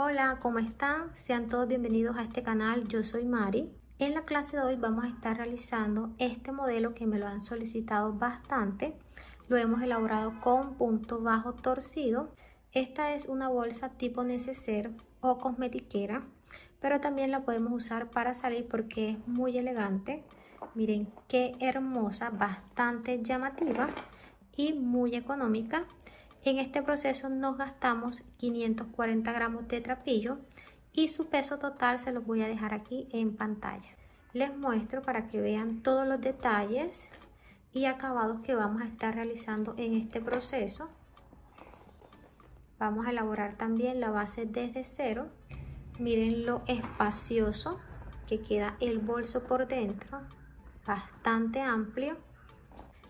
Hola, ¿cómo están? Sean todos bienvenidos a este canal. Yo soy Mari. En la clase de hoy vamos a estar realizando este modelo que me lo han solicitado bastante. Lo hemos elaborado con punto bajo torcido. Esta es una bolsa tipo neceser o cosmetiquera, pero también la podemos usar para salir porque es muy elegante. Miren qué hermosa, bastante llamativa y muy económica. En este proceso nos gastamos 540 gramos de trapillo y su peso total se los voy a dejar aquí en pantalla. Les muestro para que vean todos los detalles y acabados que vamos a estar realizando en este proceso. Vamos a elaborar también la base desde cero. Miren lo espacioso que queda el bolso por dentro, bastante amplio.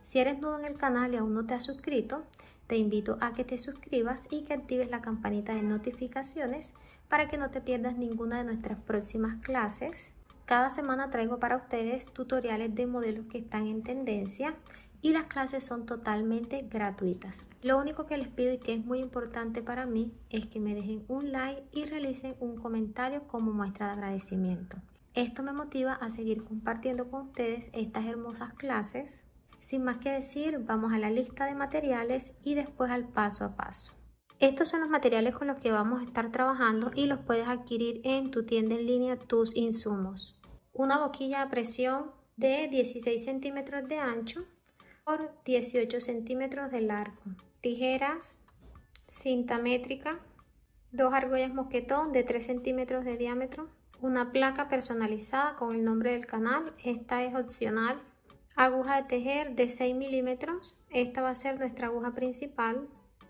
Si eres nuevo en el canal y aún no te has suscrito, te invito a que te suscribas y que actives la campanita de notificaciones para que no te pierdas ninguna de nuestras próximas clases. Cada semana traigo para ustedes tutoriales de modelos que están en tendencia y las clases son totalmente gratuitas. Lo único que les pido y que es muy importante para mí es que me dejen un like y realicen un comentario como muestra de agradecimiento. Esto me motiva a seguir compartiendo con ustedes estas hermosas clases. Sin más que decir, vamos a la lista de materiales y después al paso a paso. Estos son los materiales con los que vamos a estar trabajando y los puedes adquirir en tu tienda en línea Tus Insumos. Una boquilla a presión de 16 centímetros de ancho por 18 centímetros de largo. Tijeras, cinta métrica, dos argollas mosquetón de 3 centímetros de diámetro, una placa personalizada con el nombre del canal, esta es opcional. Aguja de tejer de 6 milímetros, esta va a ser nuestra aguja principal.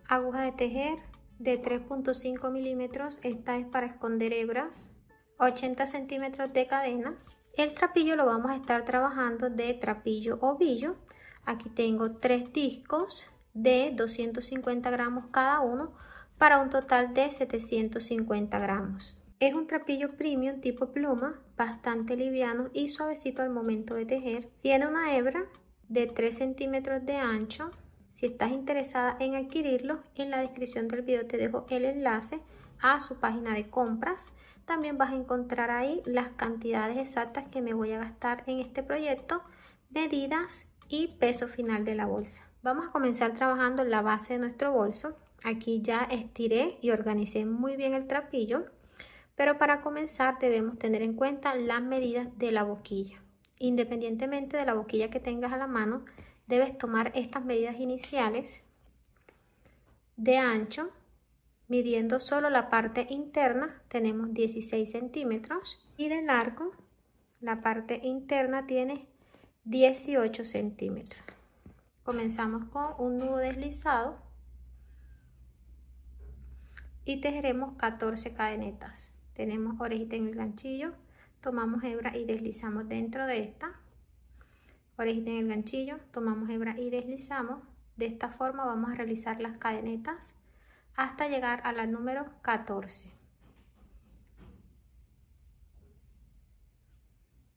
Aguja de tejer de 3.5 milímetros, esta es para esconder hebras. 80 centímetros de cadena. El trapillo lo vamos a estar trabajando de trapillo ovillo. Aquí tengo 3 discos de 250 gramos cada uno para un total de 750 gramos. Es un trapillo premium tipo pluma, bastante liviano y suavecito al momento de tejer. Tiene una hebra de 3 centímetros de ancho. Si estás interesada en adquirirlo, en la descripción del video te dejo el enlace a su página de compras. También vas a encontrar ahí las cantidades exactas que me voy a gastar en este proyecto, medidas y peso final de la bolsa. Vamos a comenzar trabajando la base de nuestro bolso. Aquí ya estiré y organicé muy bien el trapillo. Pero para comenzar debemos tener en cuenta las medidas de la boquilla. Independientemente de la boquilla que tengas a la mano, debes tomar estas medidas iniciales de ancho, midiendo solo la parte interna, tenemos 16 centímetros, y de largo, la parte interna tiene 18 centímetros. Comenzamos con un nudo deslizado y tejeremos 14 cadenetas. Tenemos orejita en el ganchillo, tomamos hebra y deslizamos dentro de esta. Orejita en el ganchillo, tomamos hebra y deslizamos. De esta forma vamos a realizar las cadenetas hasta llegar a la número 14.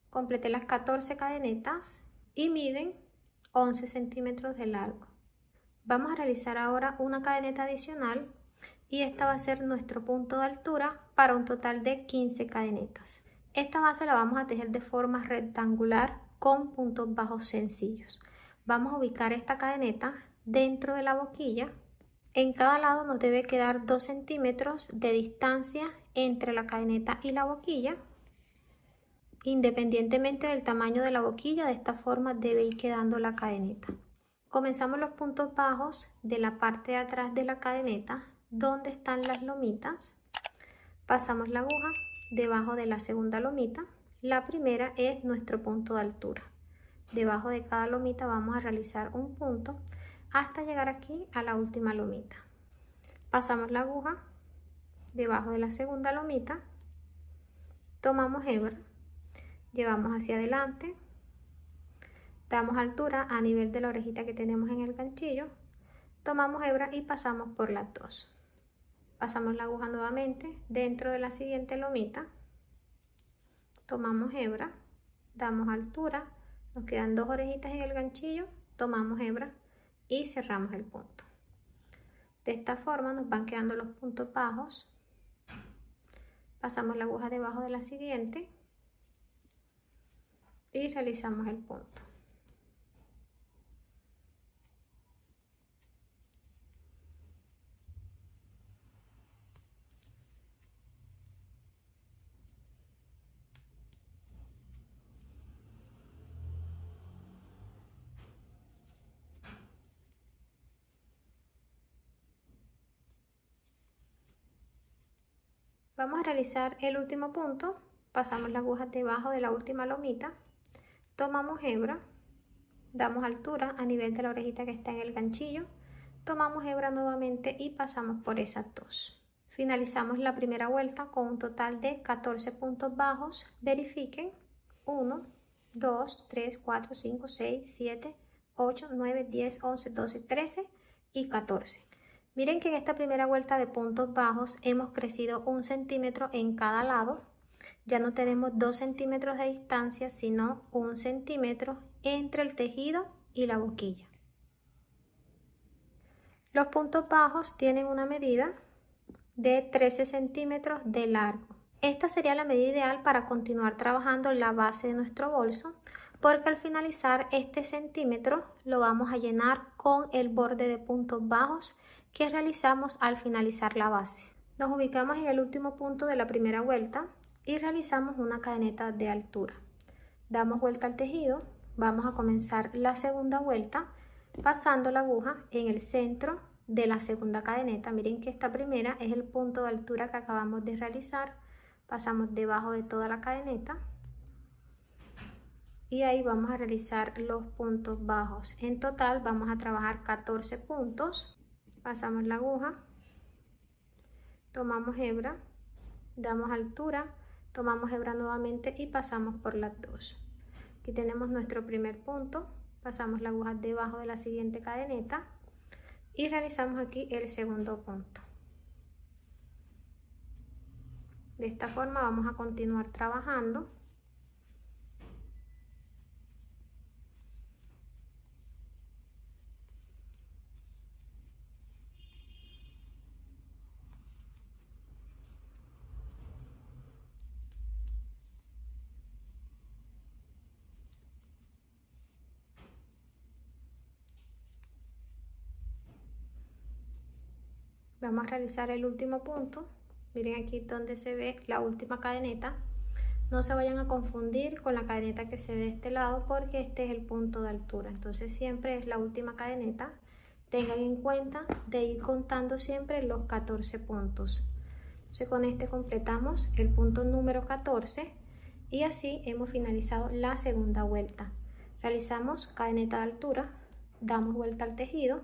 Completé las 14 cadenetas y miden 11 centímetros de largo. Vamos a realizar ahora una cadeneta adicional y esta va a ser nuestro punto de altura para un total de 15 cadenetas. Esta base la vamos a tejer de forma rectangular con puntos bajos sencillos. Vamos a ubicar esta cadeneta dentro de la boquilla. En cada lado nos debe quedar 2 centímetros de distancia entre la cadeneta y la boquilla. Independientemente del tamaño de la boquilla, de esta forma debe ir quedando la cadeneta. Comenzamos los puntos bajos de la parte de atrás de la cadeneta, donde están las lomitas. Pasamos la aguja debajo de la segunda lomita. La primera es nuestro punto de altura. Debajo de cada lomita vamos a realizar un punto hasta llegar aquí a la última lomita. Pasamos la aguja debajo de la segunda lomita. Tomamos hebra, llevamos hacia adelante. Damos altura a nivel de la orejita que tenemos en el ganchillo. Tomamos hebra y pasamos por las dos. Pasamos la aguja nuevamente dentro de la siguiente lomita. Tomamos hebra, damos altura, nos quedan 2 orejitas en el ganchillo, tomamos hebra y cerramos el punto. De esta forma nos van quedando los puntos bajos pasamos la aguja debajo de la siguiente y realizamos el punto. Vamos a realizar el último punto, pasamos la aguja debajo de la última lomita, tomamos hebra, damos altura a nivel de la orejita que está en el ganchillo, tomamos hebra nuevamente y pasamos por esas dos. Finalizamos la primera vuelta con un total de 14 puntos bajos. Verifiquen: 1, 2, 3, 4, 5, 6, 7, 8, 9, 10, 11, 12, 13 y 14. Miren que en esta primera vuelta de puntos bajos hemos crecido 1 centímetro en cada lado. Ya no tenemos 2 centímetros de distancia, sino 1 centímetro entre el tejido y la boquilla. Los puntos bajos tienen una medida de 13 centímetros de largo. Esta sería la medida ideal para continuar trabajando la base de nuestro bolso, porque al finalizar este centímetro lo vamos a llenar con el borde de puntos bajos que realizamos al finalizar la base. Nos ubicamos en el último punto de la primera vuelta y realizamos una cadeneta de altura. Damos vuelta al tejido, vamos a comenzar la segunda vuelta pasando la aguja en el centro de la segunda cadeneta. Miren que esta primera es el punto de altura que acabamos de realizar, pasamos debajo de toda la cadeneta y ahí vamos a realizar los puntos bajos. En total vamos a trabajar 14 puntos. Pasamos la aguja, tomamos hebra, damos altura, tomamos hebra nuevamente y pasamos por las dos. Aquí tenemos nuestro primer punto, pasamos la aguja debajo de la siguiente cadeneta y realizamos aquí el segundo punto. De esta forma vamos a continuar trabajando. Vamos a realizar el último punto. Miren aquí donde se ve la última cadeneta. No se vayan a confundir con la cadeneta que se ve de este lado, porque este es el punto de altura. Entonces siempre es la última cadeneta. Tengan en cuenta de ir contando siempre los 14 puntos. Entonces con este completamos el punto número 14 y así hemos finalizado la segunda vuelta. Realizamos cadeneta de altura, damos vuelta al tejido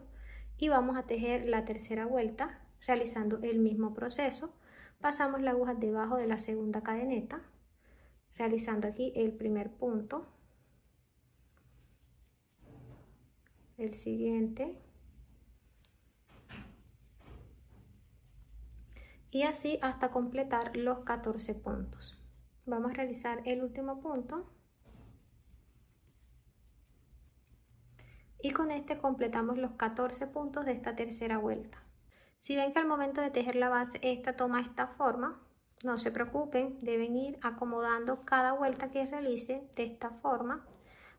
y vamos a tejer la tercera vuelta realizando el mismo proceso. Pasamos la aguja debajo de la segunda cadeneta, realizando aquí el primer punto, el siguiente y así hasta completar los 14 puntos. Vamos a realizar el último punto y con este completamos los 14 puntos de esta tercera vuelta. Si ven que al momento de tejer la base esta toma esta forma, no se preocupen, deben ir acomodando cada vuelta que realice de esta forma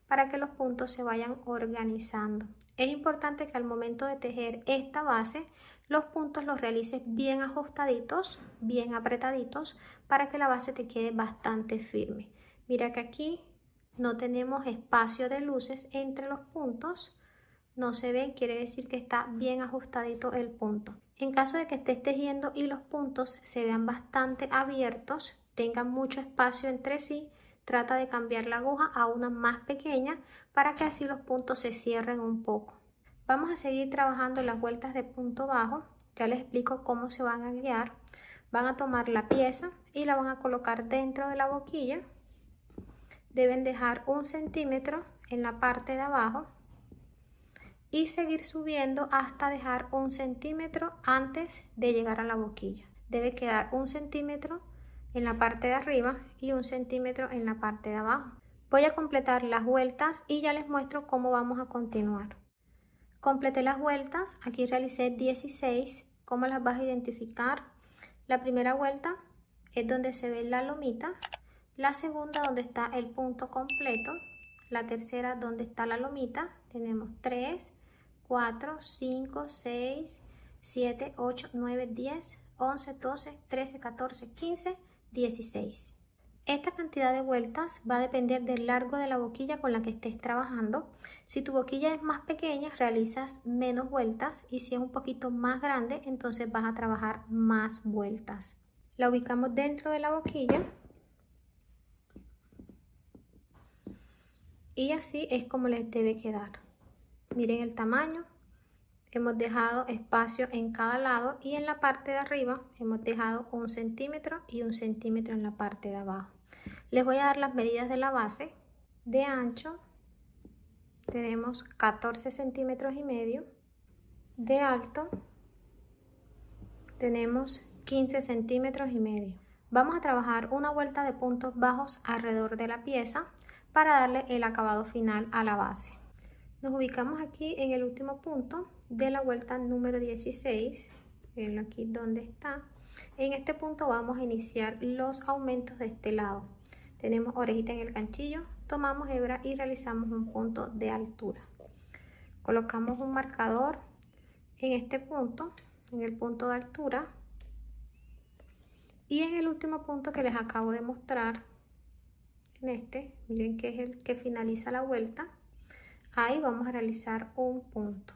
para que los puntos se vayan organizando. Es importante que al momento de tejer esta base los puntos los realices bien ajustaditos, bien apretaditos, para que la base te quede bastante firme. Mira que aquí no tenemos espacio de luces entre los puntos, no se ven, quiere decir que está bien ajustadito el punto. En caso de que estés tejiendo y los puntos se vean bastante abiertos, tengan mucho espacio entre sí, trata de cambiar la aguja a una más pequeña para que así los puntos se cierren un poco. Vamos a seguir trabajando las vueltas de punto bajo. Ya les explico cómo se van a guiar. Van a tomar la pieza y la van a colocar dentro de la boquilla. Deben dejar 1 centímetro en la parte de abajo y seguir subiendo hasta dejar 1 centímetro antes de llegar a la boquilla. Debe quedar 1 centímetro en la parte de arriba y 1 centímetro en la parte de abajo. Voy a completar las vueltas y ya les muestro cómo vamos a continuar. Completé las vueltas, aquí realicé 16. ¿Cómo las vas a identificar? La primera vuelta es donde se ve la lomita, la segunda donde está el punto completo, la tercera donde está la lomita. Tenemos 3, 4, 5, 6, 7, 8, 9, 10, 11, 12, 13, 14, 15, 16. Esta cantidad de vueltas va a depender del largo de la boquilla con la que estés trabajando. Si tu boquilla es más pequeña, realizas menos vueltas, y si es un poquito más grande, entonces vas a trabajar más vueltas. La ubicamos dentro de la boquilla y así es como les debe quedar. Miren el tamaño. Hemos dejado espacio en cada lado y en la parte de arriba hemos dejado 1 centímetro y 1 centímetro en la parte de abajo. Les voy a dar las medidas de la base. De ancho tenemos 14 centímetros y medio. De alto tenemos 15 centímetros y medio. Vamos a trabajar una vuelta de puntos bajos alrededor de la pieza para darle el acabado final a la base. Nos ubicamos aquí en el último punto de la vuelta número 16. Mirenlo aquí donde está. En este punto vamos a iniciar los aumentos de este lado. Tenemos orejita en el ganchillo, tomamos hebra y realizamos un punto de altura. Colocamos un marcador en este punto, en el punto de altura. Y en el último punto que les acabo de mostrar, en este, miren que es el que finaliza la vuelta. Ahí vamos a realizar un punto.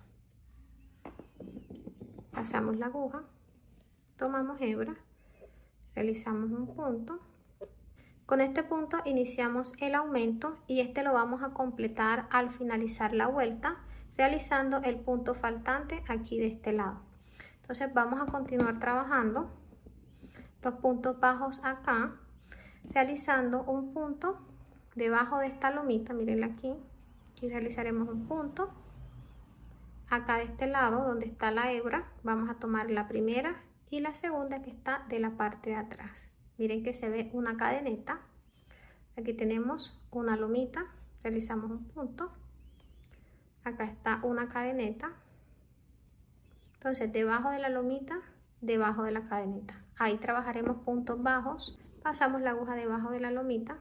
Pasamos la aguja, tomamos hebra, realizamos un punto. Con este punto iniciamos el aumento y este lo vamos a completar al finalizar la vuelta, realizando el punto faltante aquí de este lado. Entonces vamos a continuar trabajando los puntos bajos acá, realizando un punto debajo de esta lomita, mirenla aquí. Y realizaremos un punto acá de este lado donde está la hebra. Vamos a tomar la primera y la segunda que está de la parte de atrás. Miren que se ve una cadeneta. Aquí tenemos una lomita, realizamos un punto. Acá está una cadeneta. Entonces debajo de la lomita, debajo de la cadeneta. Ahí trabajaremos puntos bajos. Pasamos la aguja debajo de la lomita.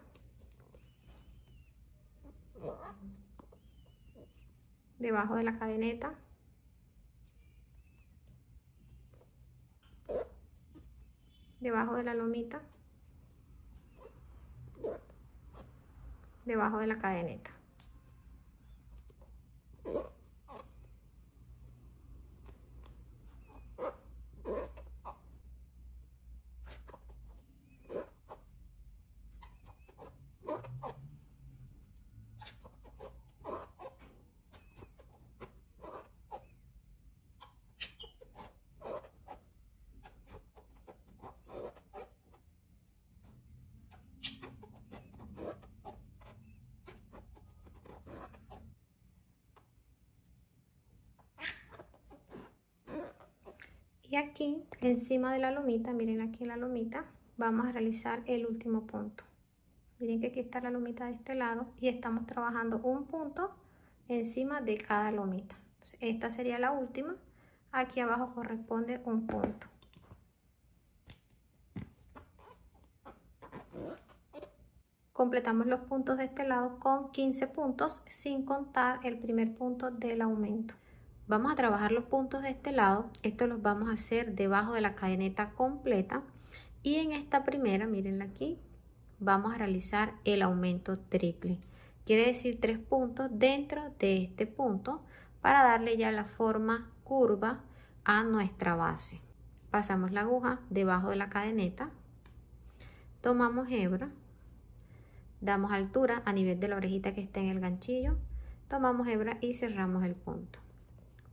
Debajo de la cadeneta, debajo de la lomita, debajo de la cadeneta. Y aquí encima de la lomita, miren aquí la lomita, vamos a realizar el último punto. Miren que aquí está la lomita de este lado y estamos trabajando un punto encima de cada lomita. Entonces, esta sería la última. Aquí abajo corresponde un punto. Completamos los puntos de este lado con 15 puntos sin contar el primer punto del aumento. Vamos a trabajar los puntos de este lado. Estos los vamos a hacer debajo de la cadeneta completa. Y en esta primera, mírenla aquí, vamos a realizar el aumento triple. Quiere decir 3 puntos dentro de este punto para darle ya la forma curva a nuestra base. Pasamos la aguja debajo de la cadeneta. Tomamos hebra. Damos altura a nivel de la orejita que está en el ganchillo. Tomamos hebra y cerramos el punto.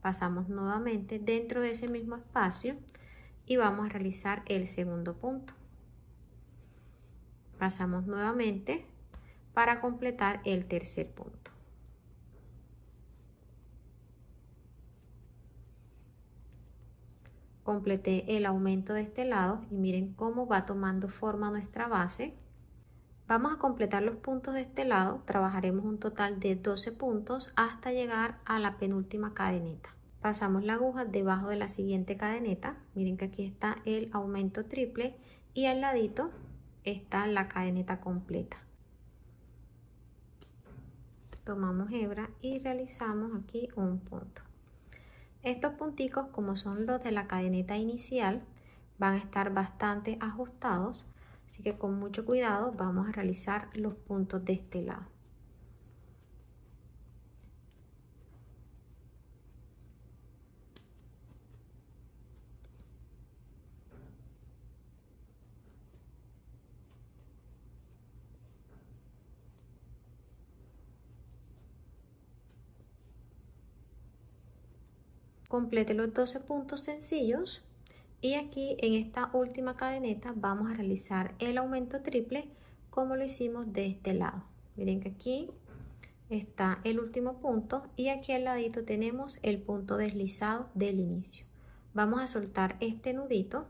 Pasamos nuevamente dentro de ese mismo espacio y vamos a realizar el segundo punto. Pasamos nuevamente para completar el tercer punto. Completé el aumento de este lado y miren cómo va tomando forma nuestra base. Vamos a completar los puntos de este lado, trabajaremos un total de 12 puntos hasta llegar a la penúltima cadeneta. Pasamos la aguja debajo de la siguiente cadeneta, miren que aquí está el aumento triple y al ladito está la cadeneta completa. Tomamos hebra y realizamos aquí un punto. Estos punticos, como son los de la cadeneta inicial, van a estar bastante ajustados, así que con mucho cuidado vamos a realizar los puntos de este lado. Complete los 12 puntos sencillos y aquí en esta última cadeneta vamos a realizar el aumento triple como lo hicimos de este lado. Miren que aquí está el último punto y aquí al ladito tenemos el punto deslizado del inicio. Vamos a soltar este nudito.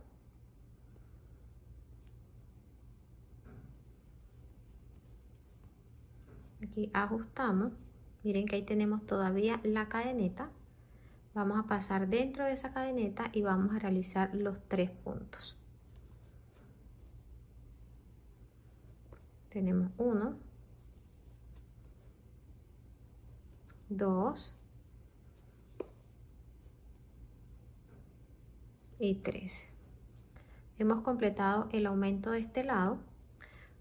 Aquí ajustamos. Miren que ahí tenemos todavía la cadeneta. Vamos a pasar dentro de esa cadeneta y vamos a realizar los 3 puntos. Tenemos 1, 2 y 3. Hemos completado el aumento de este lado.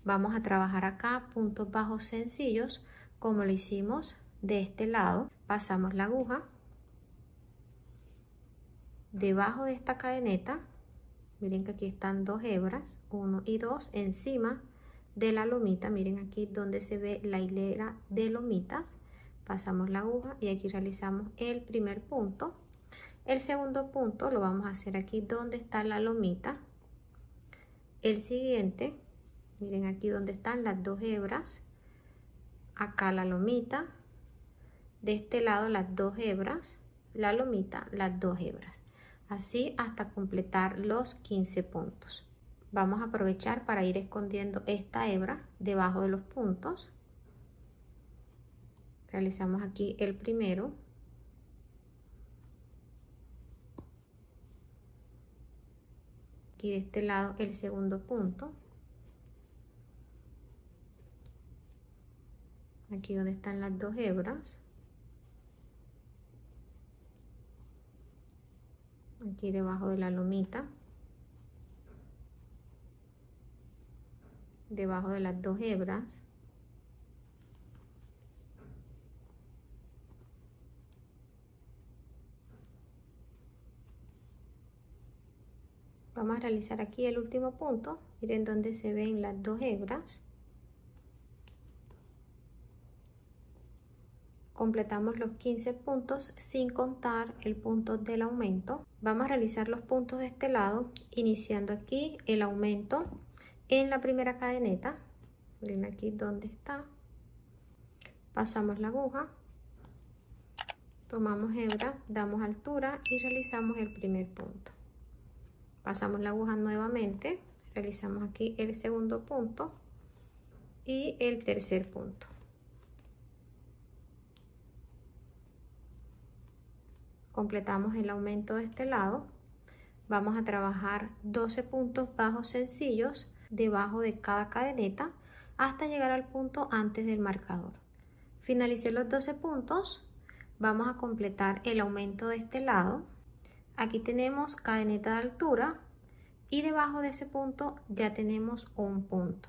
Vamos a trabajar acá puntos bajos sencillos como lo hicimos de este lado. Pasamos la aguja debajo de esta cadeneta. Miren que aquí están 2 hebras, 1 y 2 encima de la lomita. Miren aquí donde se ve la hilera de lomitas. Pasamos la aguja y aquí realizamos el primer punto. El segundo punto lo vamos a hacer aquí donde está la lomita. El siguiente, miren aquí donde están las 2 hebras. Acá la lomita. De este lado las 2 hebras. La lomita, las 2 hebras. Así hasta completar los 15 puntos. Vamos a aprovechar para ir escondiendo esta hebra debajo de los puntos. Realizamos aquí el primero. Aquí de este lado el segundo punto. Aquí donde están las 2 hebras. Aquí debajo de la lomita. Debajo de las 2 hebras. Vamos a realizar aquí el último punto. Miren donde se ven las 2 hebras. Completamos los 15 puntos sin contar el punto del aumento. Vamos a realizar los puntos de este lado, iniciando aquí el aumento en la primera cadeneta. Miren aquí donde está. Pasamos la aguja, tomamos hebra, damos altura y realizamos el primer punto. Pasamos la aguja nuevamente, realizamos aquí el segundo punto y el tercer punto. Completamos el aumento de este lado. Vamos a trabajar 12 puntos bajos sencillos debajo de cada cadeneta hasta llegar al punto antes del marcador. Finalicé los 12 puntos. Vamos a completar el aumento de este lado. Aquí tenemos cadeneta de altura y debajo de ese punto ya tenemos un punto.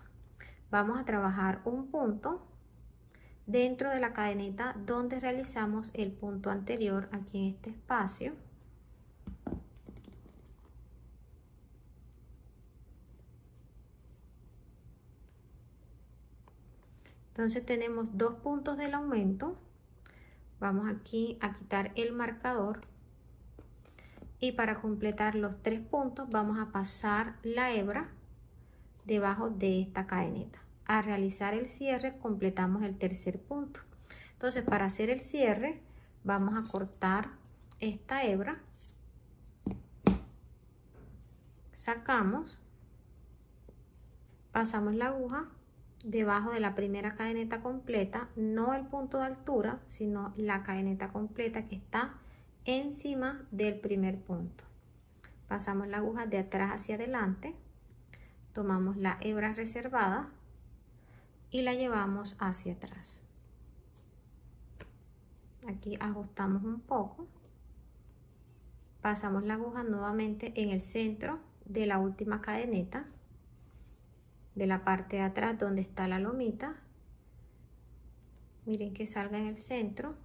Vamos a trabajar un punto dentro de la cadeneta donde realizamos el punto anterior, aquí en este espacio. Entonces tenemos 2 puntos del aumento. Vamos aquí a quitar el marcador y para completar los 3 puntos vamos a pasar la hebra debajo de esta cadeneta. Al realizar el cierre completamos el tercer punto. Entonces para hacer el cierre vamos a cortar esta hebra, sacamos, pasamos la aguja debajo de la primera cadeneta completa, no el punto de altura sino la cadeneta completa que está encima del primer punto. Pasamos la aguja de atrás hacia adelante, tomamos la hebra reservada y la llevamos hacia atrás. Aquí ajustamos un poco, pasamos la aguja nuevamente en el centro de la última cadeneta, de la parte de atrás donde está la lomita. Miren que salga en el centro,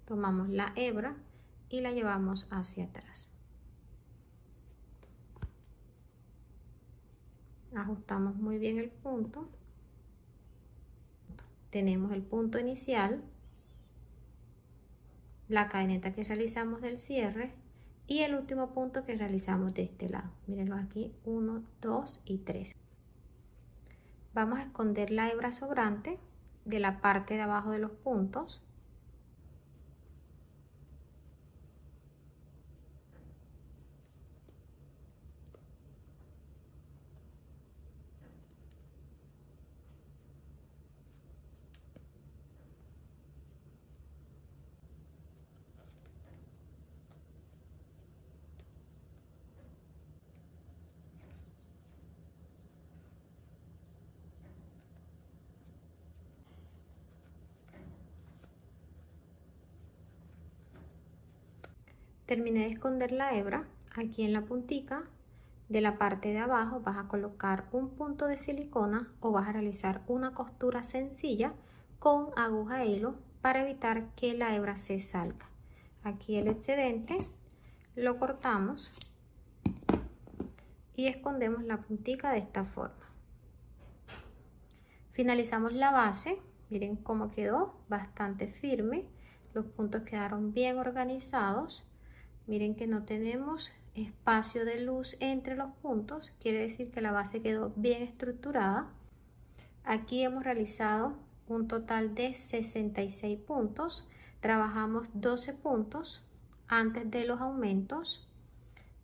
tomamos la hebra y la llevamos hacia atrás. Ajustamos muy bien el punto. Tenemos el punto inicial, la cadeneta que realizamos del cierre y el último punto que realizamos de este lado. Mírenlo aquí, 1, 2 y 3. Vamos a esconder la hebra sobrante de la parte de abajo de los puntos. Terminé de esconder la hebra. Aquí en la puntica de la parte de abajo vas a colocar un punto de silicona o vas a realizar una costura sencilla con aguja e hilo para evitar que la hebra se salga. Aquí el excedente lo cortamos y escondemos la puntica de esta forma. Finalizamos la base. Miren cómo quedó, bastante firme. Los puntos quedaron bien organizados. Miren que no tenemos espacio de luz entre los puntos, quiere decir que la base quedó bien estructurada. Aquí hemos realizado un total de 66 puntos. Trabajamos 12 puntos antes de los aumentos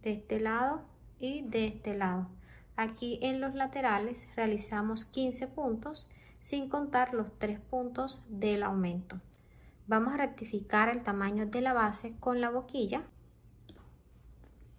de este lado y de este lado. Aquí en los laterales realizamos 15 puntos sin contar los 3 puntos del aumento. Vamos a rectificar el tamaño de la base con la boquilla.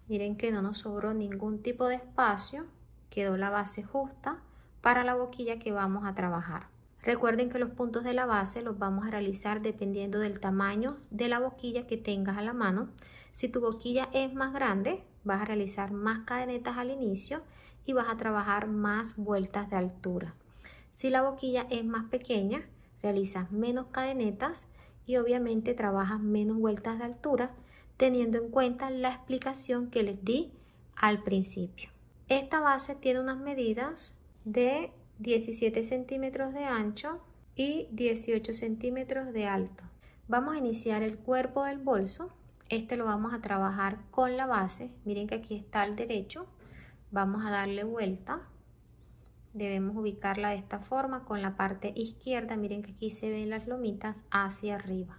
Miren que no nos sobró ningún tipo de espacio, quedó la base justa para la boquilla que vamos a trabajar. Recuerden que los puntos de la base los vamos a realizar dependiendo del tamaño de la boquilla que tengas a la mano. Si tu boquilla es más grande, vas a realizar más cadenetas al inicio y vas a trabajar más vueltas de altura. Si la boquilla es más pequeña, realizas menos cadenetas y obviamente trabajas menos vueltas de altura, teniendo en cuenta la explicación que les di al principio. Esta base tiene unas medidas de 17 centímetros de ancho y 18 centímetros de alto. Vamos a iniciar el cuerpo del bolso. Este lo vamos a trabajar con la base. Miren que aquí está al derecho. Vamos a darle vuelta. Debemos ubicarla de esta forma con la parte izquierda. Miren que aquí se ven las lomitas hacia arriba.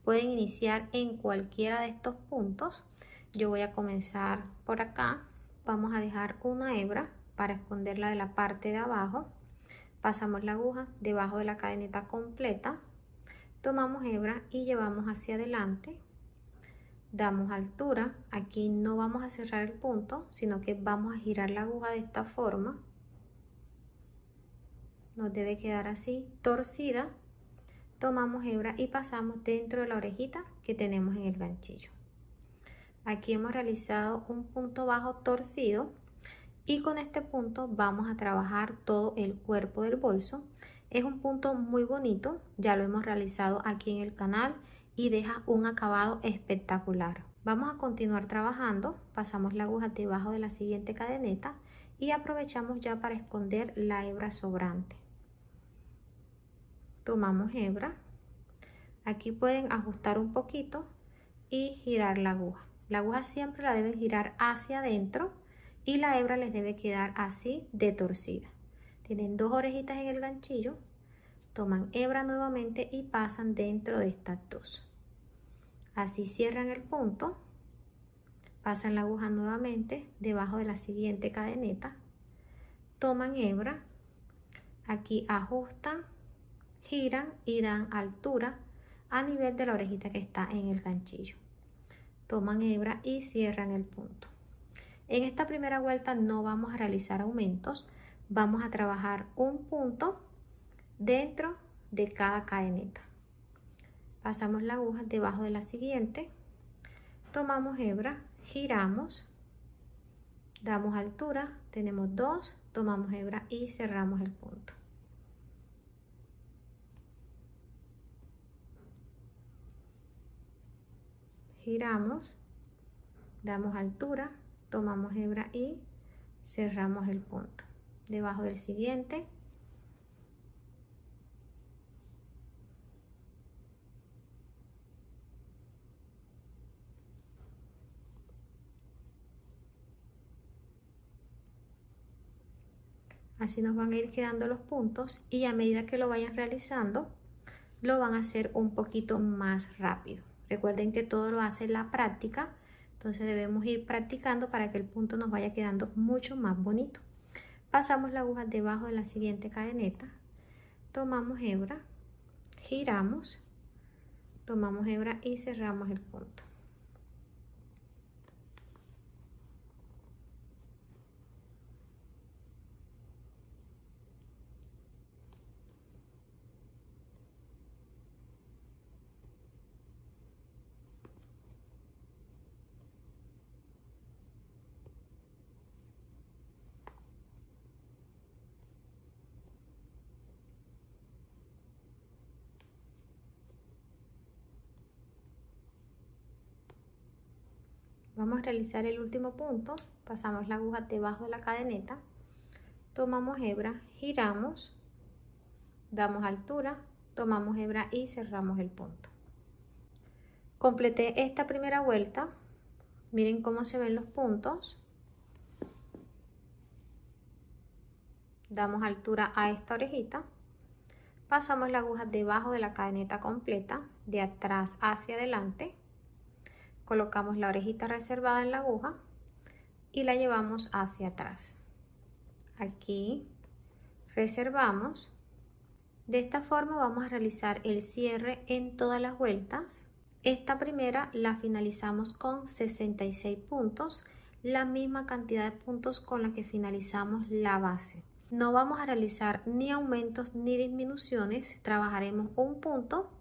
Pueden iniciar en cualquiera de estos puntos. Yo voy a comenzar por acá. Vamos a dejar una hebra para esconderla de la parte de abajo. Pasamos la aguja debajo de la cadeneta completa. Tomamos hebra y llevamos hacia adelante. Damos altura. Aquí no vamos a cerrar el punto, sino que vamos a girar la aguja de esta forma. Nos debe quedar así, torcida. Tomamos hebra y pasamos dentro de la orejita que tenemos en el ganchillo. Aquí hemos realizado un punto bajo torcido y con este punto vamos a trabajar todo el cuerpo del bolso. Es un punto muy bonito, ya lo hemos realizado aquí en el canal y deja un acabado espectacular. Vamos a continuar trabajando, pasamos la aguja debajo de la siguiente cadeneta y aprovechamos ya para esconder la hebra sobrante. Tomamos hebra, aquí pueden ajustar un poquito y girar la aguja. La aguja siempre la deben girar hacia adentro y la hebra les debe quedar así de torcida. Tienen dos orejitas en el ganchillo, toman hebra nuevamente y pasan dentro de estas dos. Así cierran el punto, pasan la aguja nuevamente debajo de la siguiente cadeneta, toman hebra, aquí ajustan, giran y dan altura a nivel de la orejita que está en el ganchillo. Toman hebra y cierran el punto. En esta primera vuelta no vamos a realizar aumentos, vamos a trabajar un punto dentro de cada cadeneta. Pasamos la aguja debajo de la siguiente, tomamos hebra, giramos, damos altura, tenemos 2, tomamos hebra y cerramos el punto. Giramos, damos altura, tomamos hebra y cerramos el punto. Debajo del siguiente, así nos van a ir quedando los puntos y a medida que lo vayan realizando, lo van a hacer un poquito más rápido. Recuerden que todo lo hace la práctica, entonces debemos ir practicando para que el punto nos vaya quedando mucho más bonito. Pasamos la aguja debajo de la siguiente cadeneta, tomamos hebra, giramos, tomamos hebra y cerramos el punto. Vamos a realizar el último punto, pasamos la aguja debajo de la cadeneta, tomamos hebra, giramos, damos altura, tomamos hebra y cerramos el punto. Completé esta primera vuelta, miren cómo se ven los puntos. Damos altura a esta orejita, pasamos la aguja debajo de la cadeneta completa, de atrás hacia adelante. Colocamos la orejita reservada en la aguja y la llevamos hacia atrás. Aquí reservamos. De esta forma vamos a realizar el cierre en todas las vueltas. Esta primera la finalizamos con 66 puntos, la misma cantidad de puntos con la que finalizamos la base. No vamos a realizar ni aumentos ni disminuciones, trabajaremos un punto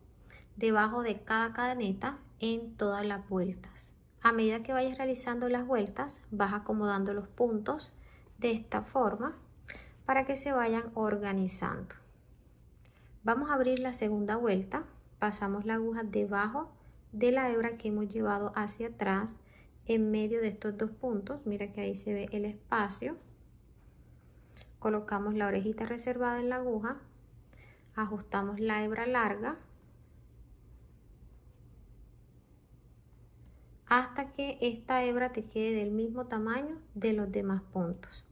debajo de cada cadeneta en todas las vueltas. A medida que vayas realizando las vueltas, vas acomodando los puntos de esta forma para que se vayan organizando. Vamos a abrir la segunda vuelta, pasamos la aguja debajo de la hebra que hemos llevado hacia atrás en medio de estos dos puntos. Mira que ahí se ve el espacio. Colocamos la orejita reservada en la aguja, ajustamos la hebra larga hasta que esta hebra te quede del mismo tamaño de los demás puntos.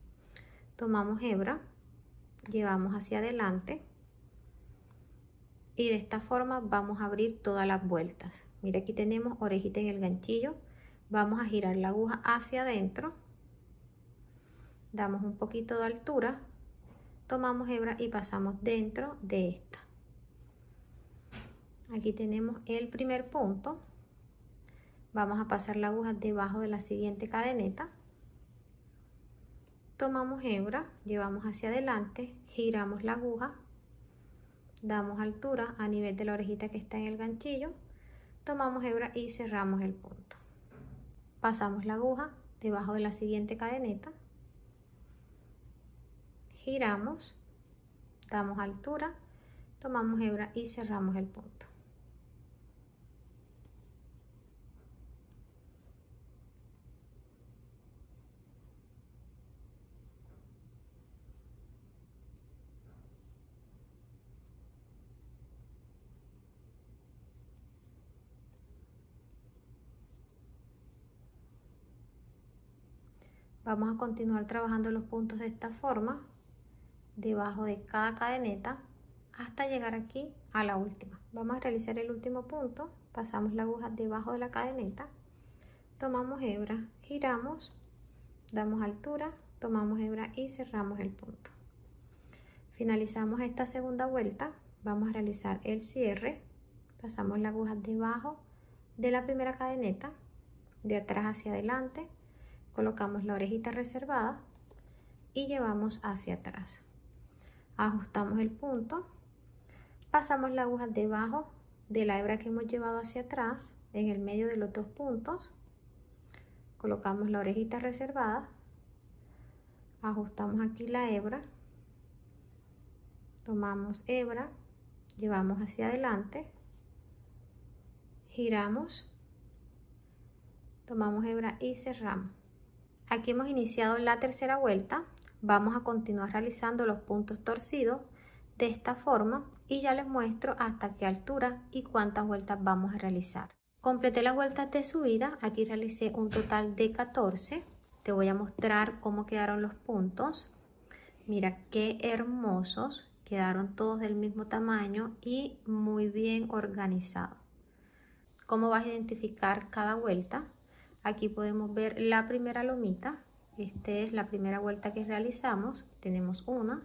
Tomamos hebra, llevamos hacia adelante y de esta forma vamos a abrir todas las vueltas. Mira, aquí tenemos orejita en el ganchillo, vamos a girar la aguja hacia adentro, damos un poquito de altura, tomamos hebra y pasamos dentro de esta. Aquí tenemos el primer punto. Vamos a pasar la aguja debajo de la siguiente cadeneta, tomamos hebra, llevamos hacia adelante, giramos la aguja, damos altura a nivel de la orejita que está en el ganchillo, tomamos hebra y cerramos el punto. Pasamos la aguja debajo de la siguiente cadeneta, giramos, damos altura, tomamos hebra y cerramos el punto. Vamos a continuar trabajando los puntos de esta forma, debajo de cada cadeneta, hasta llegar aquí a la última. Vamos a realizar el último punto, pasamos la aguja debajo de la cadeneta, tomamos hebra, giramos, damos altura, tomamos hebra y cerramos el punto. Finalizamos esta segunda vuelta, vamos a realizar el cierre, pasamos la aguja debajo de la primera cadeneta, de atrás hacia adelante, colocamos la orejita reservada, y llevamos hacia atrás. Ajustamos el punto, pasamos la aguja debajo de la hebra que hemos llevado hacia atrás, en el medio de los dos puntos, colocamos la orejita reservada, ajustamos aquí la hebra, tomamos hebra, llevamos hacia adelante, giramos, tomamos hebra y cerramos. Aquí hemos iniciado la tercera vuelta. Vamos a continuar realizando los puntos torcidos de esta forma y ya les muestro hasta qué altura y cuántas vueltas vamos a realizar. Completé las vueltas de subida, aquí realicé un total de 14. Te voy a mostrar cómo quedaron los puntos. Mira qué hermosos, quedaron todos del mismo tamaño y muy bien organizados. ¿Cómo vas a identificar cada vuelta? Aquí podemos ver la primera lomita. Esta es la primera vuelta que realizamos. Tenemos 1,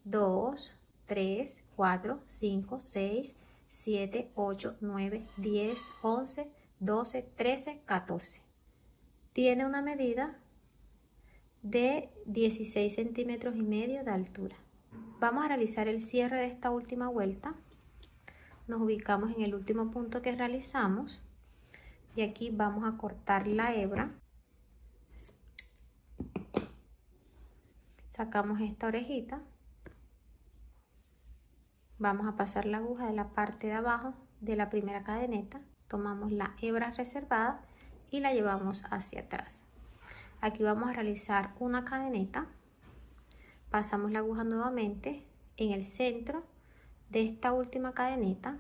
2, 3, 4, 5, 6, 7, 8, 9, 10, 11, 12, 13, 14. Tiene una medida de 16 centímetros y medio de altura. Vamos a realizar el cierre de esta última vuelta. Nos ubicamos en el último punto que realizamos y aquí vamos a cortar la hebra. Sacamos esta orejita, vamos a pasar la aguja de la parte de abajo de la primera cadeneta, tomamos la hebra reservada y la llevamos hacia atrás. Aquí vamos a realizar una cadeneta, pasamos la aguja nuevamente en el centro de esta última cadeneta,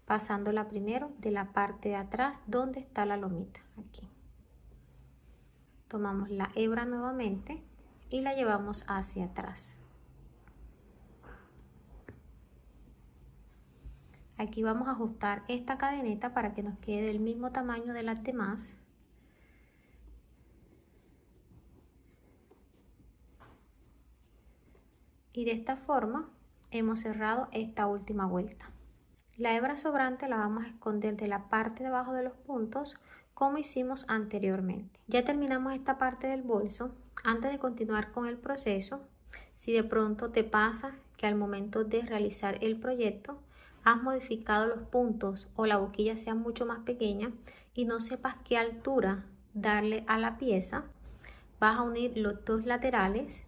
pasándola primero de la parte de atrás donde está la lomita. Aquí tomamos la hebra nuevamente y la llevamos hacia atrás. Aquí vamos a ajustar esta cadeneta para que nos quede del mismo tamaño de las demás. Y de esta forma hemos cerrado esta última vuelta. La hebra sobrante la vamos a esconder de la parte de abajo de los puntos como hicimos anteriormente. Ya terminamos esta parte del bolso. Antes de continuar con el proceso, si de pronto te pasa que al momento de realizar el proyecto has modificado los puntos o la boquilla sea mucho más pequeña y no sepas qué altura darle a la pieza, vas a unir los dos laterales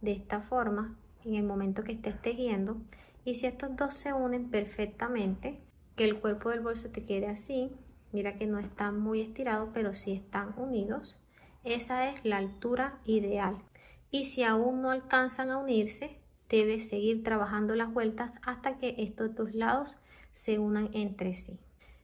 de esta forma en el momento que estés tejiendo, y si estos dos se unen perfectamente, que el cuerpo del bolso te quede así, mira que no están muy estirados pero sí están unidos, esa es la altura ideal. Y si aún no alcanzan a unirse, debes seguir trabajando las vueltas hasta que estos dos lados se unan entre sí.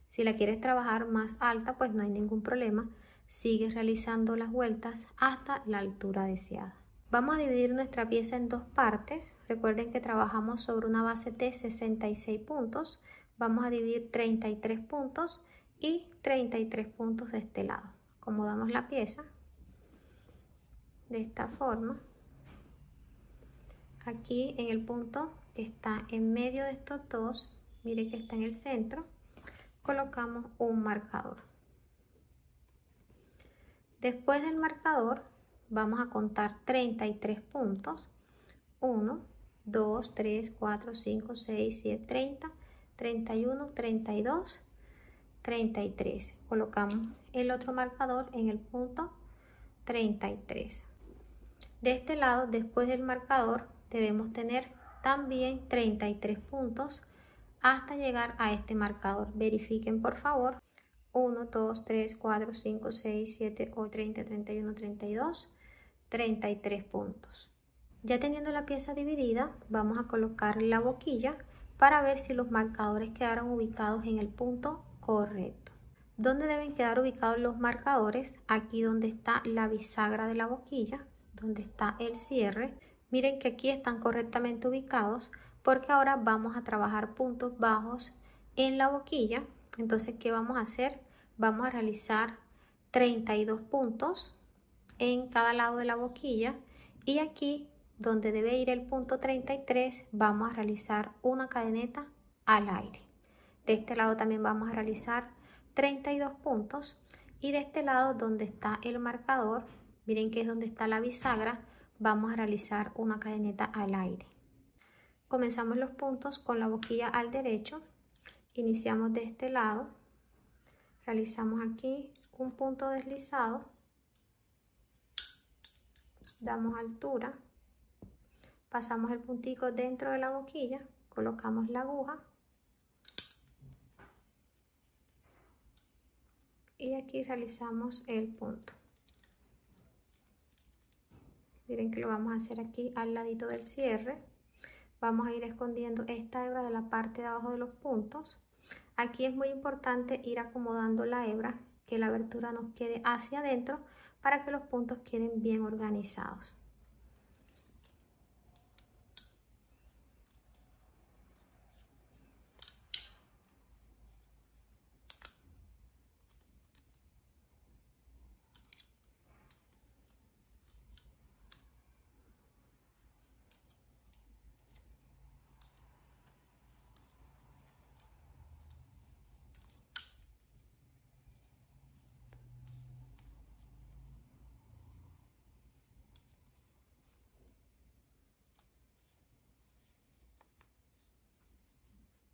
Si la quieres trabajar más alta, pues no hay ningún problema, sigues realizando las vueltas hasta la altura deseada. Vamos a dividir nuestra pieza en dos partes. Recuerden que trabajamos sobre una base de 66 puntos. Vamos a dividir 33 puntos y 33 puntos de este lado. Acomodamos la pieza de esta forma. Aquí en el punto que está en medio de estos dos, miren que está en el centro, colocamos un marcador. Después del marcador vamos a contar 33 puntos. 1, 2, 3, 4, 5, 6, 7, 30, 31, 32, 33. Colocamos el otro marcador en el punto 33. De este lado, después del marcador, debemos tener también 33 puntos hasta llegar a este marcador. Verifiquen por favor. 1, 2, 3, 4, 5, 6, 7, 8, 30, 31, 32, 33 puntos. Ya teniendo la pieza dividida, vamos a colocar la boquilla para ver si los marcadores quedaron ubicados en el punto correcto. ¿Dónde deben quedar ubicados los marcadores? Aquí donde está la bisagra de la boquilla, donde está el cierre. Miren que aquí están correctamente ubicados porque ahora vamos a trabajar puntos bajos en la boquilla. Entonces, ¿qué vamos a hacer? Vamos a realizar 32 puntos en cada lado de la boquilla y aquí donde debe ir el punto 33 vamos a realizar una cadeneta al aire. De este lado también vamos a realizar 32 puntos y de este lado donde está el marcador, miren que es donde está la bisagra, vamos a realizar una cadeneta al aire. Comenzamos los puntos con la boquilla al derecho, iniciamos de este lado, realizamos aquí un punto deslizado, damos altura, pasamos el puntico dentro de la boquilla, colocamos la aguja y aquí realizamos el punto. Miren que lo vamos a hacer aquí al ladito del cierre. Vamos a ir escondiendo esta hebra de la parte de abajo de los puntos. Aquí es muy importante ir acomodando la hebra, que la abertura nos quede hacia adentro para que los puntos queden bien organizados.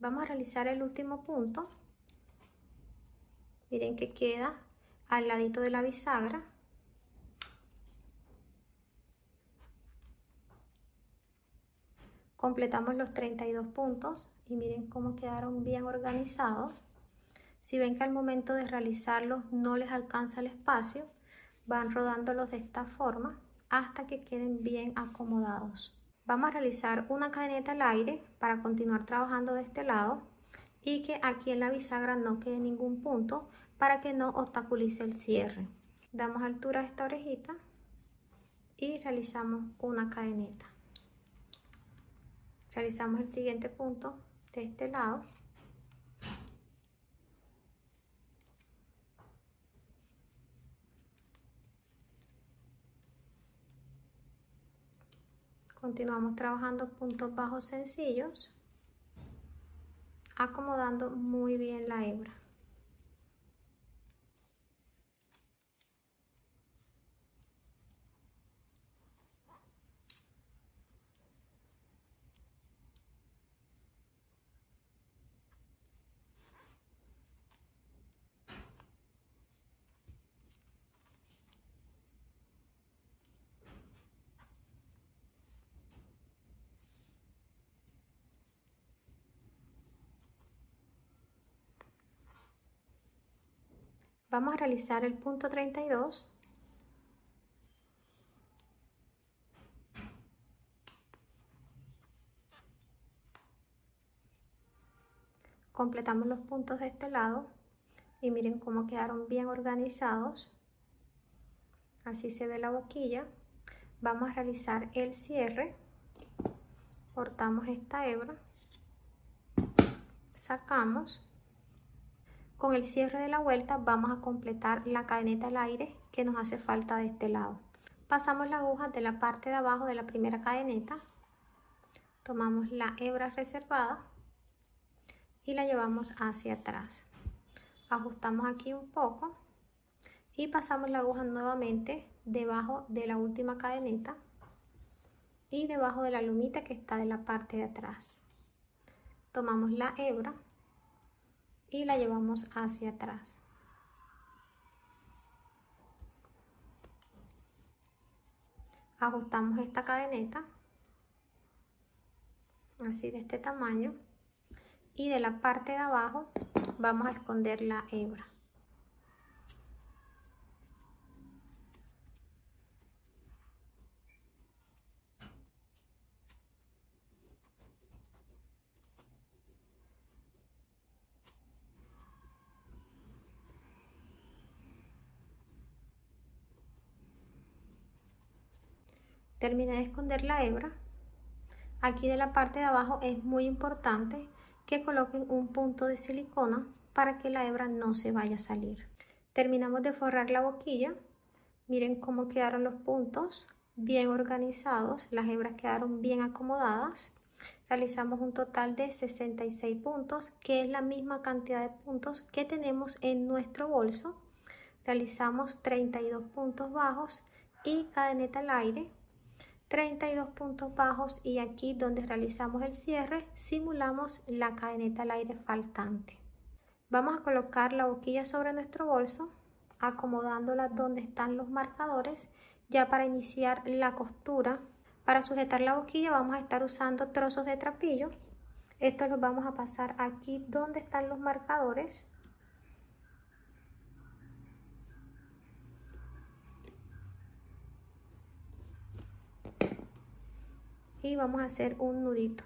Vamos a realizar el último punto. Miren que queda al ladito de la bisagra. Completamos los 32 puntos y miren cómo quedaron bien organizados. Si ven que al momento de realizarlos no les alcanza el espacio, van rodándolos de esta forma hasta que queden bien acomodados. Vamos a realizar una cadeneta al aire para continuar trabajando de este lado y que aquí en la bisagra no quede ningún punto para que no obstaculice el cierre. Damos altura a esta orejita y realizamos una cadeneta. Realizamos el siguiente punto de este lado. Continuamos trabajando puntos bajos sencillos, acomodando muy bien la hebra. Vamos a realizar el punto 32. Completamos los puntos de este lado y miren cómo quedaron bien organizados. Así se ve la boquilla. Vamos a realizar el cierre. Cortamos esta hebra, sacamos. Con el cierre de la vuelta vamos a completar la cadeneta al aire que nos hace falta de este lado. Pasamos la aguja de la parte de abajo de la primera cadeneta, tomamos la hebra reservada y la llevamos hacia atrás. Ajustamos aquí un poco y pasamos la aguja nuevamente debajo de la última cadeneta y debajo de la lumita que está de la parte de atrás. Tomamos la hebra y la llevamos hacia atrás. Ajustamos esta cadeneta así de este tamaño y de la parte de abajo vamos a esconder la hebra. Terminé de esconder la hebra. Aquí de la parte de abajo es muy importante que coloquen un punto de silicona para que la hebra no se vaya a salir. Terminamos de forrar la boquilla. Miren cómo quedaron los puntos bien organizados, las hebras quedaron bien acomodadas. Realizamos un total de 66 puntos, que es la misma cantidad de puntos que tenemos en nuestro bolso. Realizamos 32 puntos bajos y cadeneta al aire. 32 puntos bajos y aquí donde realizamos el cierre simulamos la cadeneta al aire faltante. Vamos a colocar la boquilla sobre nuestro bolso, acomodándola donde están los marcadores ya para iniciar la costura. Para sujetar la boquilla vamos a estar usando trozos de trapillo. Estos los vamos a pasar aquí donde están los marcadores. Y vamos a hacer un nudito.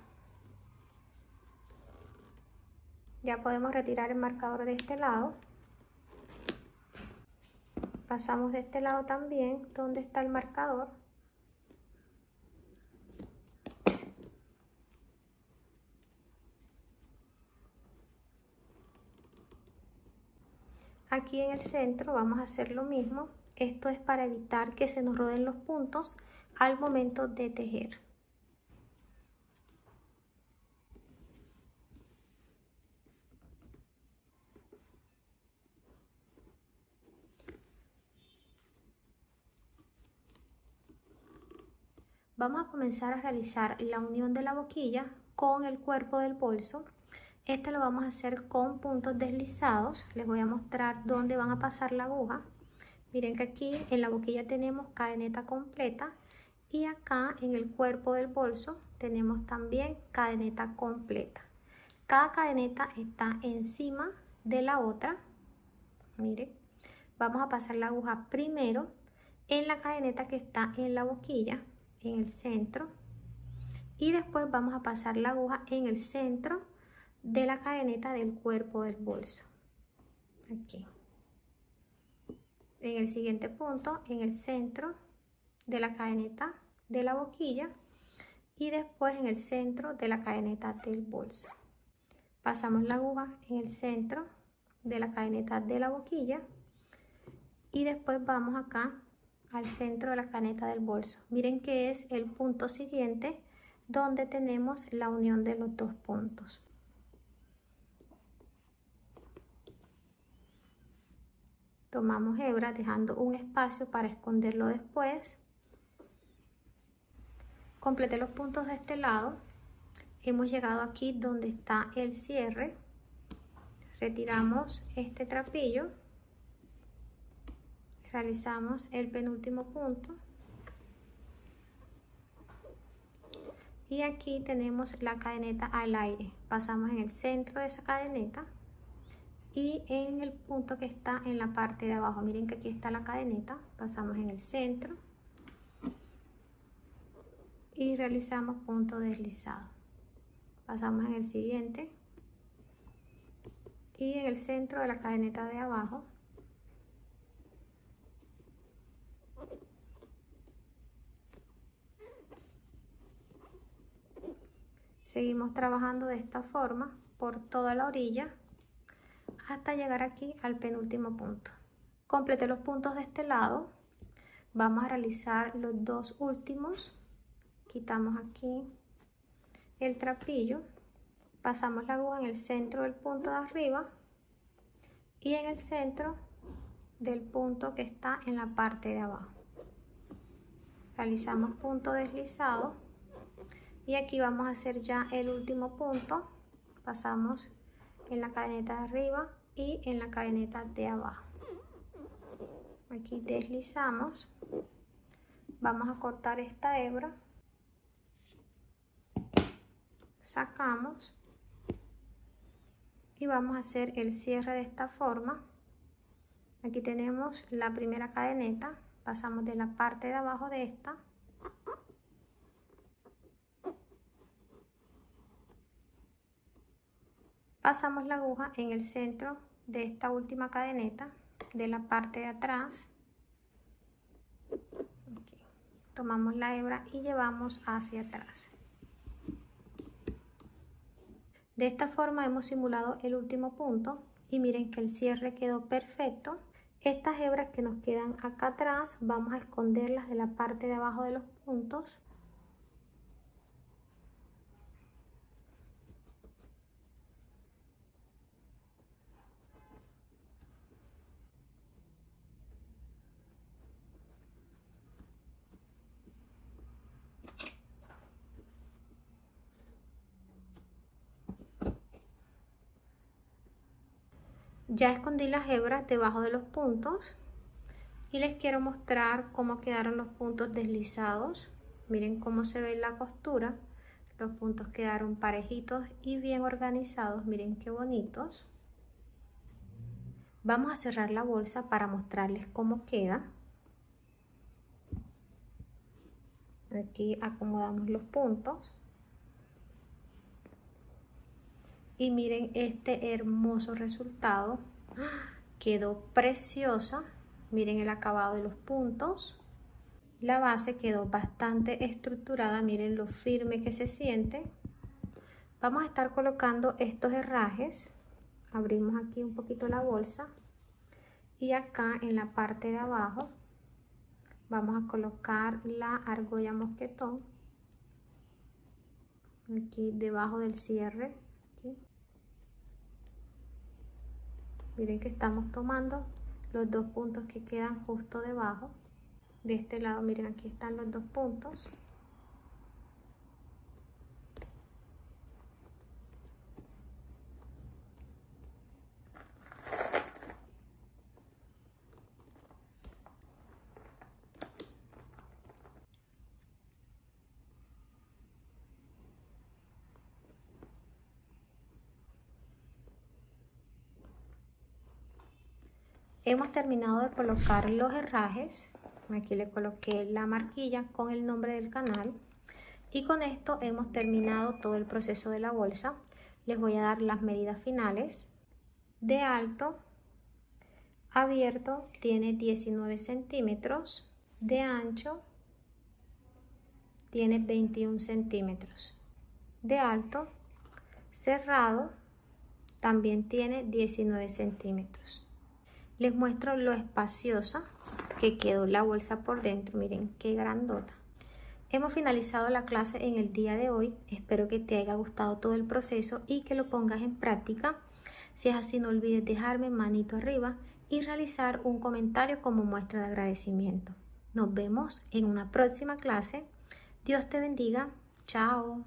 Ya podemos retirar el marcador de este lado. Pasamos de este lado también donde está el marcador. Aquí en el centro vamos a hacer lo mismo. Esto es para evitar que se nos rodeen los puntos al momento de tejer. Vamos a comenzar a realizar la unión de la boquilla con el cuerpo del bolso. Este lo vamos a hacer con puntos deslizados. Les voy a mostrar dónde van a pasar la aguja. Miren que aquí en la boquilla tenemos cadeneta completa y acá en el cuerpo del bolso tenemos también cadeneta completa. Cada cadeneta está encima de la otra. Miren, vamos a pasar la aguja primero en la cadeneta que está en la boquilla, en el centro, y después vamos a pasar la aguja en el centro de la cadeneta del cuerpo del bolso, aquí en el siguiente punto, en el centro de la cadeneta de la boquilla y después en el centro de la cadeneta del bolso. Pasamos la aguja en el centro de la cadeneta de la boquilla y después vamos acá al centro de la cadeneta del bolso. Miren que es el punto siguiente donde tenemos la unión de los dos puntos. Tomamos hebra dejando un espacio para esconderlo después. Completé los puntos de este lado. Hemos llegado aquí donde está el cierre. Retiramos este trapillo. Realizamos el penúltimo punto. Y aquí tenemos la cadeneta al aire. Pasamos en el centro de esa cadeneta y en el punto que está en la parte de abajo. Miren que aquí está la cadeneta. Pasamos en el centro y realizamos punto deslizado. Pasamos en el siguiente y en el centro de la cadeneta de abajo seguimos trabajando de esta forma por toda la orilla hasta llegar aquí al penúltimo punto. Completé los puntos de este lado. Vamos a realizar los dos últimos. Quitamos aquí el trapillo, pasamos la aguja en el centro del punto de arriba y en el centro del punto que está en la parte de abajo. Realizamos punto deslizado y aquí vamos a hacer ya el último punto. Pasamos en la cadeneta de arriba y en la cadeneta de abajo. Aquí deslizamos. Vamos a cortar esta hebra. Sacamos y vamos a hacer el cierre de esta forma. Aquí tenemos la primera cadeneta, pasamos de la parte de abajo de esta pasamos la aguja en el centro de esta última cadeneta de la parte de atrás. Aquí. Tomamos la hebra y llevamos hacia atrás. De esta forma hemos simulado el último punto y miren que el cierre quedó perfecto. Estas hebras que nos quedan acá atrás vamos a esconderlas de la parte de abajo de los puntos. Ya escondí las hebras debajo de los puntos y les quiero mostrar cómo quedaron los puntos deslizados. Miren cómo se ve la costura. Los puntos quedaron parejitos y bien organizados. Miren qué bonitos. Vamos a cerrar la bolsa para mostrarles cómo queda. Aquí acomodamos los puntos. Y miren este hermoso resultado. Quedó preciosa. Miren el acabado de los puntos. La base quedó bastante estructurada. Miren lo firme que se siente. Vamos a estar colocando estos herrajes. Abrimos aquí un poquito la bolsa. Y acá en la parte de abajo vamos a colocar la argolla mosquetón. Aquí debajo del cierre. Aquí. Miren que estamos tomando los dos puntos que quedan justo debajo. De este lado, miren, aquí están los dos puntos. Hemos terminado de colocar los herrajes. Aquí le coloqué la marquilla con el nombre del canal. Y con esto hemos terminado todo el proceso de la bolsa. Les voy a dar las medidas finales. De alto, abierto, tiene 19 centímetros. De ancho, tiene 21 centímetros. De alto, cerrado, también tiene 19 centímetros. Les muestro lo espaciosa que quedó la bolsa por dentro. Miren qué grandota. Hemos finalizado la clase en el día de hoy. Espero que te haya gustado todo el proceso y que lo pongas en práctica. Si es así, no olvides dejarme manito arriba y realizar un comentario como muestra de agradecimiento. Nos vemos en una próxima clase. Dios te bendiga. Chao.